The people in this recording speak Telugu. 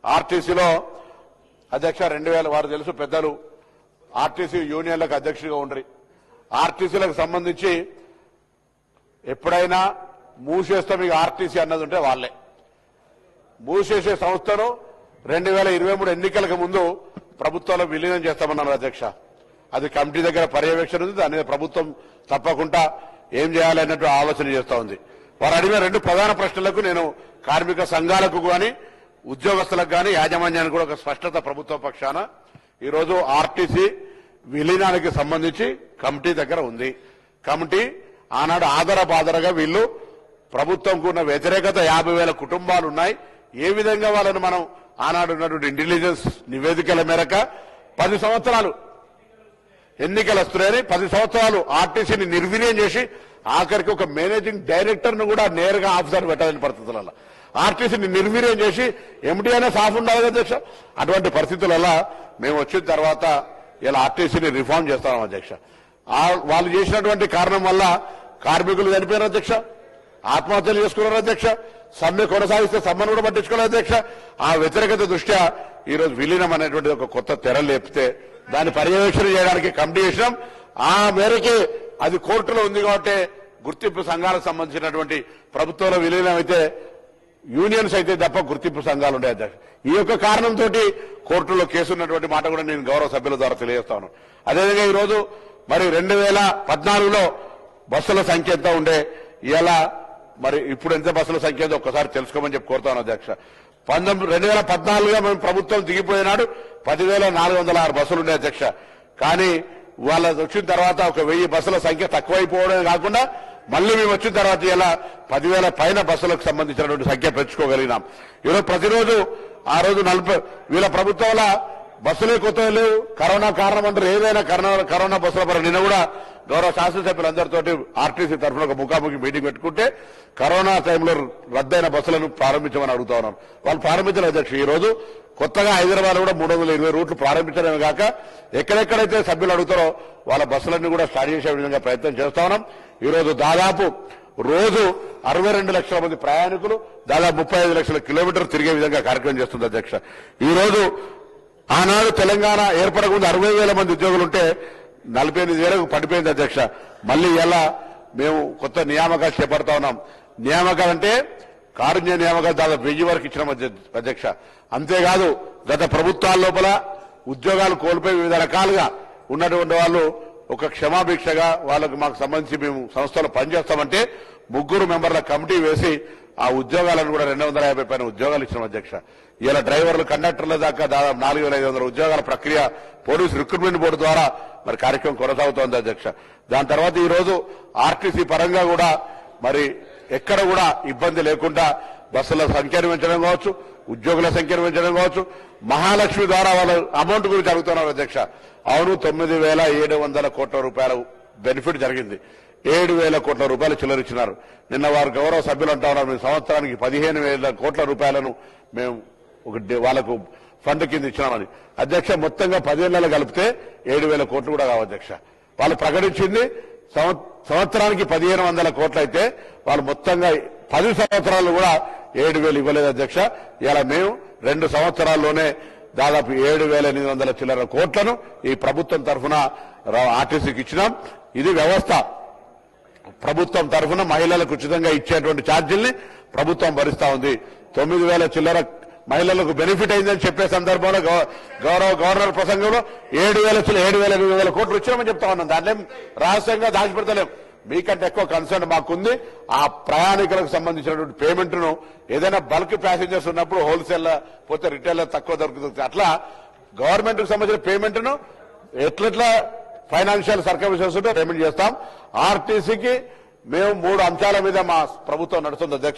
ఆర్టీసీలో అధ్యక్ష 2000 వారు తెలుసు పెద్దలు ఆర్టీసీ యూనియన్లకు అధ్యక్షుడిగా ఉండ్రి. ఆర్టీసీలకు సంబంధించి ఎప్పుడైనా మూసేస్తాం ఇక ఆర్టీసీ అన్నది ఉంటే వాళ్ళే మూసేసే సంస్థను 2023 ఎన్నికలకు ముందు ప్రభుత్వంలో విలీనం చేస్తామన్నారు అధ్యక్ష. అది కమిటీ దగ్గర పర్యవేక్షణ ఉంది. దాని మీద ప్రభుత్వం తప్పకుండా ఏం చేయాలన్నట్టు ఆలోచన చేస్తా ఉంది. వారు అడిగిన 2 ప్రధాన ప్రశ్నలకు నేను కార్మిక సంఘాలకు గాని ఉద్యోగస్తులకు గాని యాజమాన్యానికి కూడా ఒక స్పష్టత ప్రభుత్వ పక్షాన ఈరోజు ఆర్టీసీ విలీనానికి సంబంధించి కమిటీ దగ్గర ఉంది. కమిటీ ఆనాడు ఆదరబాదరగా వీళ్ళు ప్రభుత్వంకు ఉన్న వ్యతిరేకత 50,000 కుటుంబాలు ఉన్నాయి. ఏ విధంగా వాళ్ళని మనం ఆనాడు ఉన్నటువంటి ఇంటెలిజెన్స్ నివేదికల మేరకు 10 సంవత్సరాలు ఎన్నికలు వస్తున్నాయని 10 సంవత్సరాలు ఆర్టీసీని నిర్వీర్యం చేసి ఆఖరికి ఒక మేనేజింగ్ డైరెక్టర్ ను కూడా నేరుగా ఆఫీసర్ పెట్టాలని పరిస్థితులలో ఆర్టీసీని నిర్వీర్యం చేసి ఎండీ అనే సాఫ్ ఉండాలి అధ్యక్ష. అటువంటి పరిస్థితులలో మేము వచ్చిన తర్వాత ఇలా ఆర్టీసీని రిఫార్మ్ చేస్తాం అధ్యక్ష. వాళ్ళు చేసినటువంటి కారణం వల్ల కార్మికులు చనిపోయారు అధ్యక్ష, ఆత్మహత్యలు చేసుకున్నారు అధ్యక్ష, సమ్మె కొనసాగిస్తే సమ్మెను కూడా పట్టించుకోలేదు అధ్యక్ష. ఆ వ్యతిరేకత దృష్ట్యా ఈరోజు విలీనం అనేటువంటి ఒక కొత్త తెర లేపితే దాన్ని పర్యవేక్షణ చేయడానికి కమిటీ చేసినాం. ఆ మేరకే అది కోర్టులో ఉంది కాబట్టి గుర్తింపు సంఘాలకు సంబంధించినటువంటి ప్రభుత్వంలో విలీనం అయితే యూనియన్స్ అయితే తప్ప గుర్తింపు సంఘాలు ఉండే అధ్యక్ష. ఈ యొక్క కారణంతో కోర్టులో కేసు ఉన్నటువంటి మాట కూడా నేను గౌరవ సభ్యుల ద్వారా తెలియజేస్తాను. అదేవిధంగా ఈరోజు మరి 2014లో బస్సుల సంఖ్య ఎంత ఉండే, ఇలా మరి ఇప్పుడు ఎంత బస్సుల సంఖ్య ఉందో ఒక్కసారి తెలుసుకోమని చెప్పి కోరుతాను అధ్యక్ష. 2014లో మేము ప్రభుత్వం దిగిపోయినాడు 10,406 బస్సులు ఉండే అధ్యక్ష. కానీ వాళ్ళ వచ్చిన తర్వాత ఒక 1000 బస్సుల సంఖ్య తక్కువైపోవడమే కాకుండా మళ్ళీ మేము వచ్చిన తర్వాత ఇలా 10,000 పైన బస్సులకు సంబంధించినటువంటి సంఖ్య పెంచుకోగలిగినాం. ఈరోజు ప్రతిరోజు ఆ రోజు 40 వీళ్ళ ప్రభుత్వంలో బస్సులే కొత్తగా లేవు, కరోనా కారణం అంటారు. ఏదైనా కరోనా బస్సుల పరంగా నిన్న కూడా గౌరవ శాసనసభ్యులందరితో ఆర్టీసీ తరఫున ఒక ముఖాముఖి మీటింగ్ పెట్టుకుంటే కరోనా టైంలో రద్దయిన బస్సులను ప్రారంభించమని అడుగుతా ఉన్నాను. వాళ్ళు ప్రారంభించిన అధ్యక్ష. ఈ రోజు కొత్తగా హైదరాబాద్ కూడా 320 రూట్లు ప్రారంభించడమే కాక ఎక్కడెక్కడైతే సభ్యులు అడుగుతారో వాళ్ళ బస్సులన్నీ కూడా స్టార్ట్ చేసే విధంగా ప్రయత్నం చేస్తా ఉన్నాం. ఈ రోజు దాదాపు రోజు 62 లక్షల మంది ప్రయాణికులు దాదాపు 35 లక్షల కిలోమీటర్లు తిరిగే విధంగా కార్యక్రమం చేస్తుంది అధ్యక్ష. ఈ రోజు ఆనాడు తెలంగాణ ఏర్పడకుండా 60,000 మంది ఉద్యోగులు ఉంటే 48,000కు పడిపోయింది అధ్యక్ష. మళ్ళీ ఎలా మేము కొత్త నియామకాలు చేపడతా ఉన్నాం. నియామకాలు అంటే కారుణ్య నియామకాలు దాదాపు 1000 వరకు ఇచ్చిన అధ్యక్ష. అంతేకాదు గత ప్రభుత్వాల లోపల ఉద్యోగాలు కోల్పోయి వివిధ రకాలుగా ఉన్నటువంటి వాళ్ళు ఒక క్షమాభిక్షగా వాళ్ళకు మాకు సంబంధించి మేము సంస్థలో పనిచేస్తామంటే 3 మెంబర్ల కమిటీ వేసి ఆ ఉద్యోగాలను కూడా 250 పైన ఉద్యోగాలు ఇచ్చిన అధ్యక్ష. ఇలా డ్రైవర్లు కండక్టర్ల దాకా దాదాపు 4,500 ఉద్యోగాల ప్రక్రియ పోలీసు రిక్రూట్మెంట్ బోర్డు ద్వారా మరి కార్యక్రమం కొనసాగుతోంది అధ్యక్ష. దాని తర్వాత ఈ రోజు ఆర్టీసీ పరంగా కూడా మరి ఎక్కడ కూడా ఇబ్బంది లేకుండా బస్సుల సంఖ్యను పెంచడం కావచ్చు, ఉద్యోగుల సంఖ్యను పెంచడం కావచ్చు, మహాలక్ష్మి ద్వారా వాళ్ళ అమౌంట్ గురించి అడుగుతున్నారు అధ్యక్ష. అవును 9,700 కోట్ల రూపాయల బెనిఫిట్ జరిగింది. 7,000 కోట్ల రూపాయలు చిల్లరిచ్చినారు. నిన్న వారు గౌరవ సభ్యులు అంటా ఉన్నారు మేము సంవత్సరానికి 15,000 కోట్ల రూపాయలను మేము వాళ్ళకు ఫండ్ కింద ఇచ్చినామని. అధ్యక్ష మొత్తంగా 10 ఏళ్లలో కలిపితే 7,000 కోట్లు కూడా కావు అధ్యక్ష. వాళ్ళు ప్రకటించింది సంవత్సరానికి 1,500 కోట్లు అయితే వాళ్ళు మొత్తంగా 10 సంవత్సరాలు కూడా 7,000 ఇవ్వలేదు అధ్యక్ష. ఇలా మేము 2 సంవత్సరాల్లోనే దాదాపు 7,800 చిల్లర కోట్లను ఈ ప్రభుత్వం తరఫున ఆర్టీసీకి ఇచ్చినాం. ఇది వ్యవస్థ. ప్రభుత్వం తరఫున మహిళలకు ఉచితంగా ఇచ్చేటువంటి ఛార్జీల్ని ప్రభుత్వం భరిస్తా ఉంది. 9,000 చిల్లర మహిళలకు బెనిఫిట్ అయిందని చెప్పే సందర్భంలో గౌరవ గవర్నర్ ప్రసంగంలో 7,800 కోట్లు ఇచ్చామని చెప్తా ఉన్నాం. దాంట్లో రహస్యంగా దాచిపెడతలేం. మీకంటే ఎక్కువ కన్సర్న్ మాకుంది. ఆ ప్రయాణికులకు సంబంధించినటువంటి పేమెంట్ ను ఏదైనా బల్క్ ప్యాసింజర్స్ ఉన్నప్పుడు హోల్సేల్ పోతే రిటైల్ తక్కువ దొరుకుతుంది. అట్లా గవర్నమెంట్ కు సంబంధించిన పేమెంట్ ను ఎట్లెట్లా ఫైనాన్షియల్ సర్కమ్స్టెన్సెస్ ఉంటే పేమెంట్ చేస్తాం. ఆర్టీసీకి మేము 3 అంశాల మీద మా ప్రభుత్వం నడుస్తుంది అధ్యక్ష.